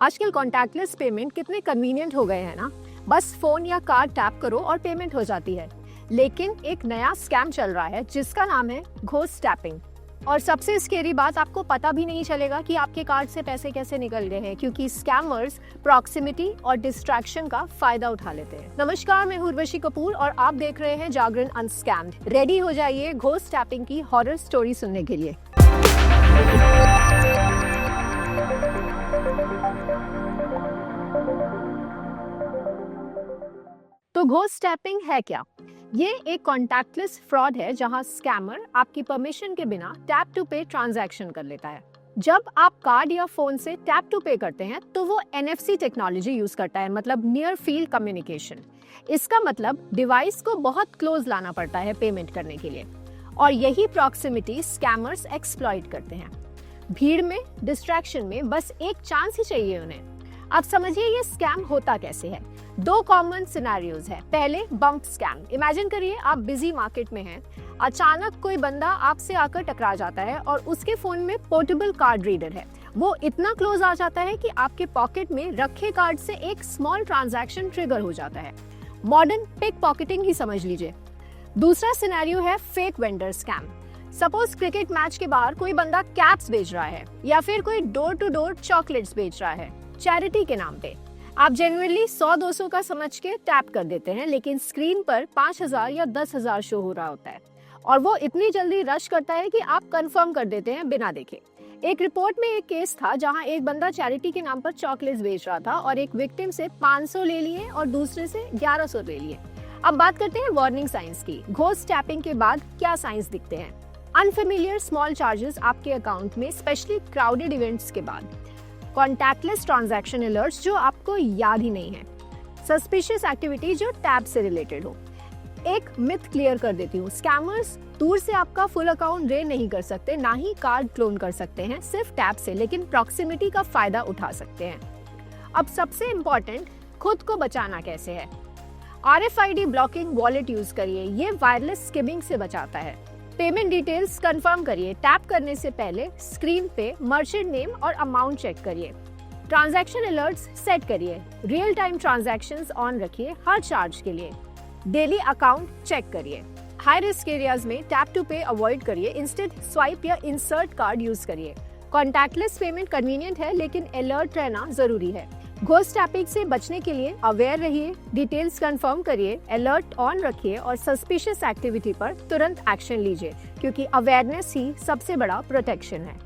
आजकल contactless payment कितने convenient हो गए हैं ना। बस फोन या कार्ड टैप करो और पेमेंट हो जाती है। लेकिन एक नया स्कैम चल रहा है जिसका नाम है घोस्ट टैपिंग। और सबसे स्केरी बात, आपको पता भी नहीं चलेगा कि आपके कार्ड से पैसे कैसे निकल गए हैं, क्योंकि स्कैमर्स प्रॉक्सिमिटी और डिस्ट्रैक्शन का फायदा उठा लेते हैं। नमस्कार, मैं उर्वशी कपूर और आप देख रहे हैं जागरण अनस्कैम्ड। रेडी हो जाइए घोस्ट टैपिंग की हॉरर स्टोरी सुनने के लिए। तो घोस्ट टैपिंग है क्या? ये एक कॉन्टैक्टलेस फ्रॉड है जहां स्कैमर आपकी परमिशन के बिना टैप टू पे ट्रांजैक्शन कर लेता है। जब आप कार्ड या फोन से टैप टू पे करते हैं तो वो NFC टेक्नोलॉजी यूज करता है, मतलब नियर फील्ड कम्युनिकेशन। इसका मतलब डिवाइस को बहुत क्लोज लाना पड़ता है पेमेंट करने के लिए, और यही प्रॉक्सिमिटी स्कैमर्स एक्सप्लॉइट करते हैं। भीड़ में, डिस्ट्रैक्शन में बस एक चांस ही चाहिए उन्हें। अब समझिए ये स्कैम होता कैसे है। दो कॉमन सिनेरियोज है। पहले, बम्प स्कैम। इमेजिन करिए आप बिजी मार्केट में हैं, अचानक कोई बंदा आपसे आकर टकरा जाता है और उसके फोन में पोर्टेबल कार्ड रीडर है। वो इतना क्लोज आ जाता है कि आपके पॉकेट में रखे कार्ड से एक स्मॉल ट्रांजैक्शन ट्रिगर हो जाता है। मॉडर्न पिक पॉकेटिंग ही समझ लीजिए। दूसरा सिनेरियो है fake vendor scam. Suppose cricket match के बाहर कोई बंदा कैप्स बेच रहा है, या फिर कोई डोर टू डोर चॉकलेट्स बेच रहा है चैरिटी के नाम पे। आप जेन्युइनली 100-200 का समझ के टैप कर देते हैं, लेकिन स्क्रीन पर 5,000 या 10,000 शो हो रहा होता है, और वो इतनी जल्दी रश करता है कि आप कंफर्म कर देते हैं बिना देखे। एक रिपोर्ट में एक केस था जहां एक बंदा चैरिटी के नाम पर चॉकलेट्स बेच रहा था और एक विक्टिम से 500 ले लिए और दूसरे से 1100 ले लिए। अब बात करते हैं वार्निंग साइंस की। घोस्ट टैपिंग के बाद क्या साइंस दिखते हैं? अनफेमिलियर स्मॉल चार्जेस आपके अकाउंट में, स्पेशली क्राउडेड इवेंट्स के बाद। कॉन्टैक्टलेस ट्रांजैक्शन अलर्ट्स जो आपको याद ही नहीं है। सस्पिशियस एक्टिविटी जो टैप से रिलेटेड हो। एक मिथ क्लियर कर देती हूँ, स्कैमर्स दूर से आपका फुल अकाउंट ड्रेन नहीं कर सकते, ना ही कार्ड क्लोन कर सकते हैं सिर्फ टैप से, लेकिन प्रॉक्सिमिटी का फायदा उठा सकते हैं। अब सबसे इम्पोर्टेंट, खुद को बचाना कैसे है? RFID ब्लॉकिंग वॉलेट यूज करिए, ये वायरलेस स्किमिंग से बचाता है। पेमेंट डिटेल्स कंफर्म करिए। टैप करने से पहले स्क्रीन पे मर्चेंट नेम और अमाउंट चेक करिए। ट्रांजैक्शन अलर्ट्स सेट करिए। रियल टाइम ट्रांजैक्शंस ऑन रखिए हर चार्ज के लिए। डेली अकाउंट चेक करिए। हाई रिस्क एरियाज में टैप टू पे अवॉइड करिए, इंस्टेड स्वाइप या इंसर्ट कार्ड यूज करिए। कॉन्टैक्टलेस पेमेंट कन्वीनियंट है, लेकिन अलर्ट रहना जरूरी है। घोस्ट टैपिंग से बचने के लिए अवेयर रहिए, डिटेल्स कंफर्म करिए, अलर्ट ऑन रखिए और सस्पिशियस एक्टिविटी पर तुरंत एक्शन लीजिए, क्योंकि अवेयरनेस ही सबसे बड़ा प्रोटेक्शन है।